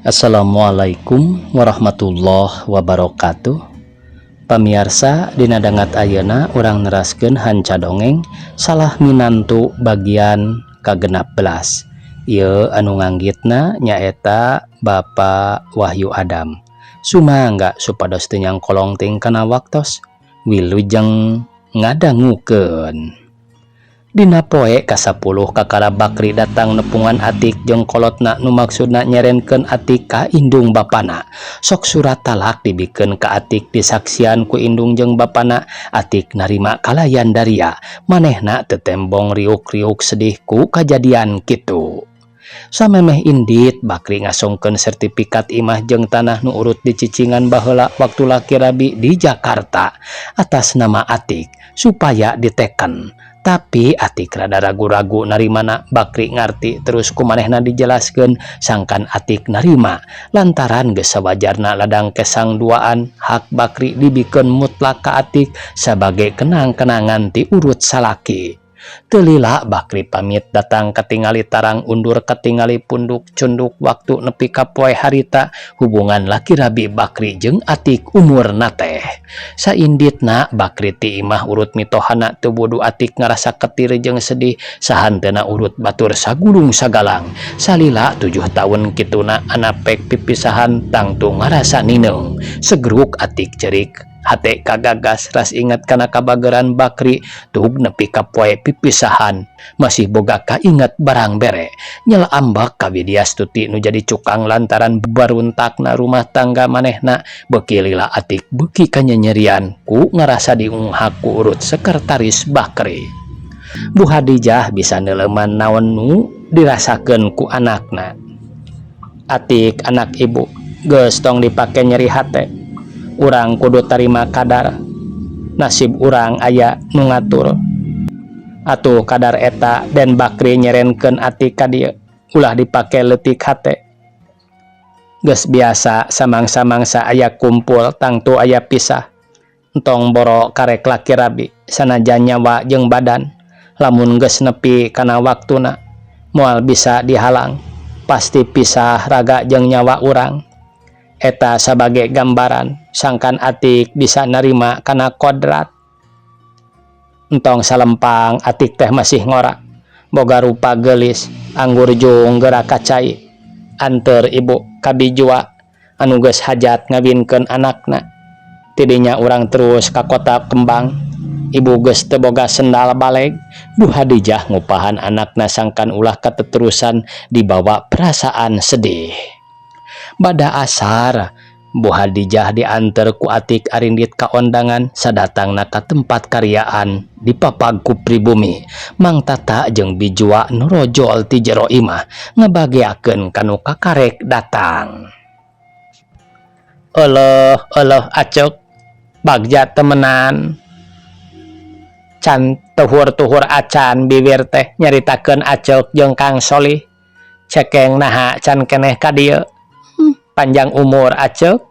Assalamualaikum warahmatullahi wabarakatuh. Pamirsa, dina dangat ayeuna urang neraskeun hanca dongeng salah minantu bagian ka-16. Ieu anu nganggitna nyaeta Bapak Wahyu Adam. Sumangga supados teu nyangkolong ting kana waktos wilujeng ngadangukeun. Dina poe ka-10 kakara Bakri datang nepungan Atik jeung kolotna nu maksudna nyerenkeun Atik ka indung bapana. Sok surat talak dibikeun ka Atik disaksian ku indung jeung bapana. Atik narima kalayan daria, manehna teu tembong riuk-riuk sedih ku kajadian kitu. Samemeh indit Bakri ngasongkeun sertifikat imah jeung tanah nu urut dicicingan baheula waktu laki rabi di Jakarta atas nama Atik supaya diteken. Tapi Atik rada ragu-ragu narimana. Bakri ngarti terus kumanehna dijelaskeun sangkan Atik narima lantaran geus sawajarna ladang kesang duaan hak Bakri dibikeun mutlak ka Atik sebagai kenang-kenangan ti urut salaki. Teu lila Bakri pamit datang katingali tarang undur katingali punduk cunduk waktu nepi ka poe harita hubungan laki rabi Bakri jeung Atik umurna teh. Sainditna Bakri ti imah urut mitohana teu bodo Atik ngarasa ketir jeung sedih sahanteuna urut batur sagulung sagalang. Salila 7 tahun kituna anapek pipisahan tangtu ngarasa nineng. Segruk Atik cerik hate kagagas ras inget kana kabageran Bakri tug nepi ka poe pipisahan masih boga kainget barang bere nyela ambak ka Widyastuti nu jadi cukang lantaran baruntakna rumah tangga manehna. Beuki lila Atik beuki kanyanyerian ku ngarasa diunghak ku urut sekretaris Bakri. Bu Hadijah bisa neuleman naon nu dirasakeun ku anakna. Atik anak ibu geus tong dipake nyeri hate. Urang kudu tarima kadar nasib urang aya nu ngatur atuh kadar eta dan Bakri nyerenkeun Atik ka dieu ulah dipake leutik hate. Geus biasa samang-samangsa aya kumpul tangtu aya pisah entong boro karek laki rabi sanajan nyawa jeung badan lamun geus nepi kana waktuna moal bisa dihalang pasti pisah raga jeung nyawa urang. Eta sebagai gambaran sangkan Atik bisa nerima kana kodrat. Entong salempang Atik teh masih ngora boga rupa gelis anggur jung gerak kacai anteur ibu kabijua anu geus hajat ngawinkeun anakna. Tidinya urang terus ka kota Kembang. Ibu geus teu boga sendal baleg. Bu Hadijah ngupahan anakna sangkan ulah kateterusan dibawa perasaan sedih. Bada asar Bu Hadijah diantar ku Atik arindit ka ondangan sadatangna ka tempat karyaan di papag ku pribumi. Mang Tata jeung bijua nu rojol ti jero imah ngabagiakeun kanu kakarek datang. Eueuh acek bagja temenan. Can tuhur-tuhur acan bibir teh nyaritakeun acek jeung Kang Solih. Cekeng naha can keneh ka dieu. Panjang umur acek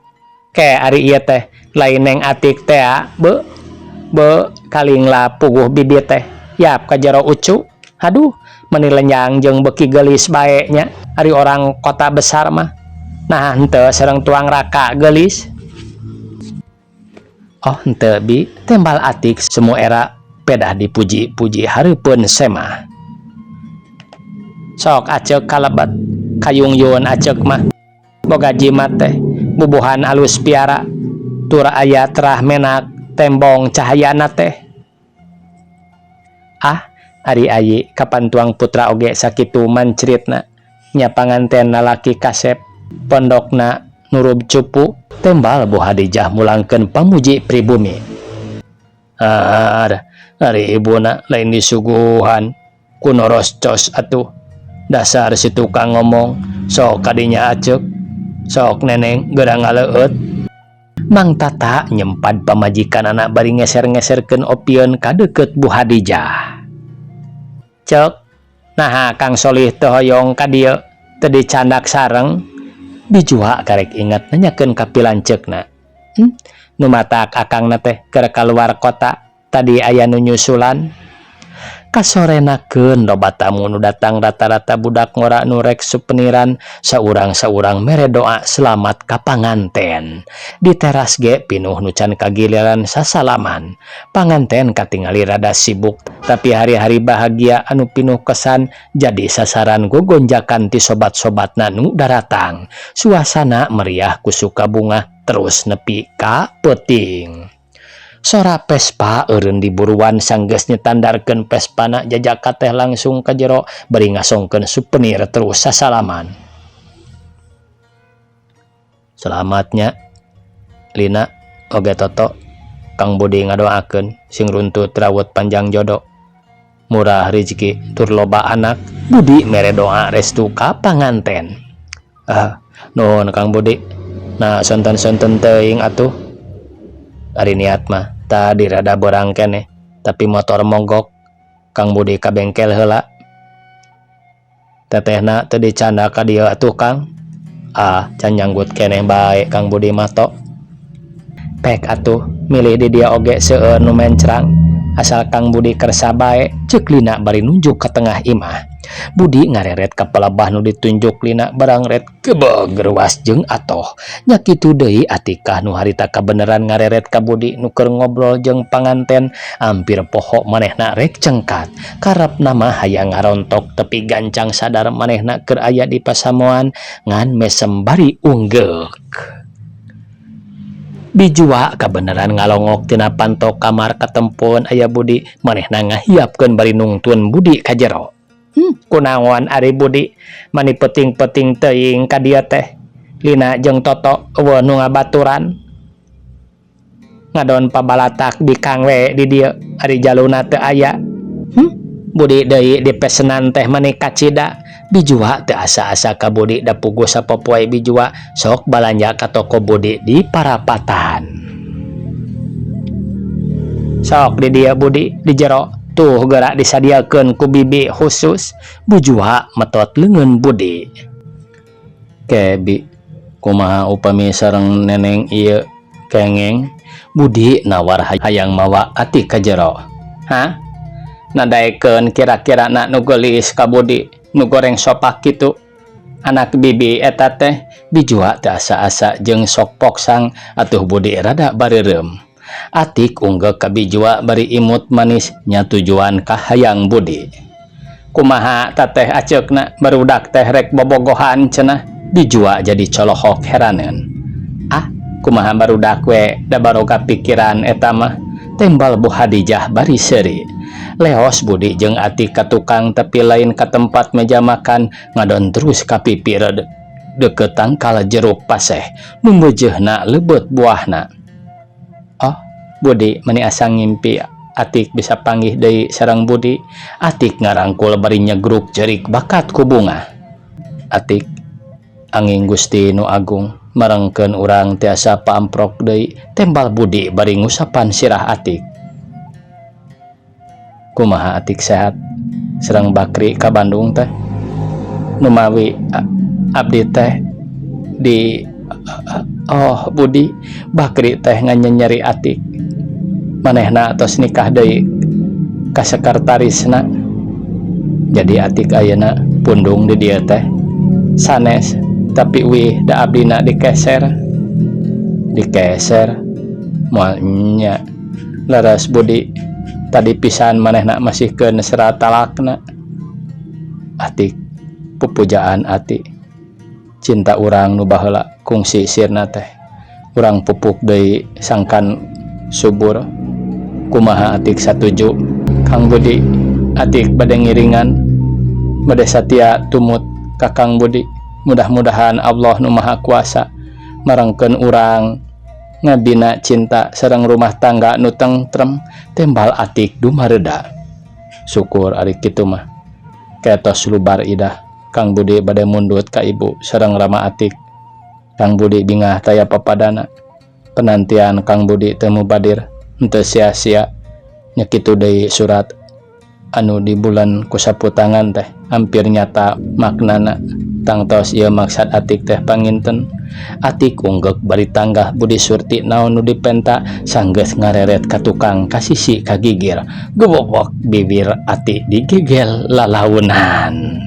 ke ari ieu teh lain neng Atik teh be kalingla puguh bibit teh yap ka jero ucu. Aduh meni lenjang jeung beuki geulis bae nya ari orang kota besar mah nah henteu sareng tuang raka geulis. Oh henteu bi tembal Atik semu era pedah dipuji-puji hareupeun semah. Sok acek kalebet kayungyun acek mah boga jimat teh bubuhan alus piara tur aya terah menak tembong cahayana teh. Ari ayi kapan tuang putra oge sakitu mancritna nya panganten lalaki kasep pondokna nurub cupu. Tembal Bu Hadijah mulangkeun pamuji pribumi. Ari ibuna lain disuguhan ku noroscos atuh dasar si tukang ngomong sok kadinya acek sok neneng gerang ngaleut. Mang Tata nyempad pamajikan anak bari ngeser-ngeserkeun opieun ka deukeut Bu Hadijah. Cek naha Kang Solih teu hoyong ka dieu teu dicandak sareng. Bijua karek inget nanyakeun ka pilanceukna. Nu matak akangna teh keur kaluar kota tadi aya nu nyusulan. kasorenakeun loba tamu nu datang rata-rata budak ngora nu rek supeniran saurang-saurang mere doa selamat ka panganten. Di teras ge pinuh nu can kagiliran sasalaman. Panganten katingali rada sibuk, tapi hari-hari bahagia anu pinuh kesan jadi sasaran gogonjakan ti sobat-sobatna nu daratang. Suasana meriah ku suka bunga terus nepi ka peuting. Sora Vespa eureun diburuan sanggeus nyetandarkeun Vespana jajak teh langsung ka jero bari ngasongkeun souvenir terus sasalaman. Selamatnya Lina oge Toto Kang Budi ngadoakeun sing runtut rawut panjang jodoh murah rezeki tur loba anak. Budi mere doa restu ka panganten. Nuhun Kang Budi. Nah sonten-sonten teuing atuh. Ari niat mah tadi rada borang keneh, tapi motor mogok. Kang Budi ka bengkel heula. Tetehna teu dicanda ka dieu atuh Kang. Can nyanggut keneh bae Kang Budi mato. Pek atuh milih di dia oge seueur nu mencrang. Asal Kang Budi kersa bae, ceuk Lina bari nunjuk ka tengah imah. Budi ngareret ka pelebah nu ditunjuk Lina barang ret kebeg ruas jeung atoh. Nya kitu deui Atikah nu harita kabeneran ngareret ka Budi nu keur ngobrol jeung panganten ampir poho manehna rek cengkat. Karepna mah hayang ngarontok tepi gancang sadar manehna keur aya di pasamoan ngan mesem bari unggeuk. Bijua kabeneran ngalongok tina panto kamar katempon aya Budi manehna ngahiapkeun bari nungtun Budi ka jero. Kunaon ari Budi mani peting-peting teuing ka dieu teh. Lina jeung Toto eueuh nu ngabaturan ngadon pabalatak di Kang we di dieu ari jaluna teu aya. Budi deui dipesenan teh mani kacida. Bijua teu asa-asa ka Budi da puguh sapopoe bijua sok balanja ka toko Budi di Parapatan. Sok di dieu Budi di jero tuh geura disadiakeun ku bibi khusus. Bujua metot leungeun Budi. Kebi kumaha upami sareng neneng ieu kengeng? Budi nawar hayang mawa Atik ka jero. Nadaekeun kira-kira na nu geulis ka Budi nu goreng sopak kitu. Anak bibi eta teh. Bijua teu asa-asa jeung sok poksang atuh Budi rada bareureum. Atik unggeuk ka bijua bari imut manis nya tujuan ka hayang Budi. Kumaha tateh aceukna barudak teh rek bobogohan cenah. Bijua jadi colohok heraneun. Kumaha barudak we da baroga pikiran eta mah. Tembal Bu Hadijah bari seuri. Leos Budi jeung Atik ka tukang tapi lain ka tempat meja makan ngadon terus ka pipi deukeut tangkal jeruk paseh nu meujeuhna leubeut buahna. Budi mani asa ngimpi Atik bisa panggih deui sareng Budi. Atik ngarangkul bari nyegruk jerik bakat ku bunga. Atik angin Gusti nu agung marengkeun urang tiasa paamprok deui. Tembal Budi bari ngusapan sirah Atik. Kumaha Atik sehat sareng Bakri ka Bandung teh? Nu mawi abdi teh di Budi Bakri teh nganyenyeri Atik manehna tos nikah deui ka sekretarisna. Jadi Atik ayeuna pundung di dieu teh sanes tapi wih da abdina dikeser moal nya laras Budi tadi pisan manehna masihkeun serat talakna. Atik pupujaan Atik cinta urang nu baheula kungsi sirna teh urang pupuk deui sangkan subur. Kumaha Atik satuju Kang Budi? Atik bade ngiringan bade satia tumut ka Kang Budi. Mudah-mudahan Allah nu Maha Kuasa marengkeun urang ngabina cinta sareng rumah tangga nu tentrem. Tembal Atik dumareda. Syukur ari kitu mah ketos lubar idah. Kang Budi bade mundut ka ibu sareng Rama Atik. Kang Budi bingah taya papadana. Penantian Kang Budi teu mubadir henteu sia-sia. Nya kitu deui surat anu di bulan ku saputangan teh hampir nyata maknana. tangtos ieu maksad atik teh panginten. Atik unggek bari tanggah budi surti naon nu dipenta sanggeus ngareret ka tukang kasisi kagigir. Gebobok bibir atik digigel lalaunan.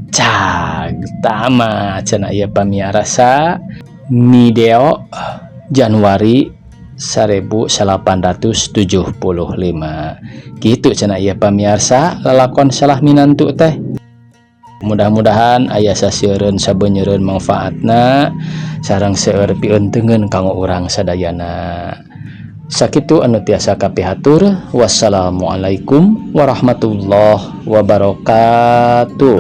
Cag tama cenah ieu pamiarsa Mideo Januari 1875 gitu cenah ieu pamiarsa lalakon salah minantu teh. Mudah-mudahan aya saseureun sabeuneureun manfaatna sareng seueur pieunteugeun kanggo urang sadayana. Sakitu anu tiasa kapihatur. Wassalamualaikum warahmatullahi wabarakatuh.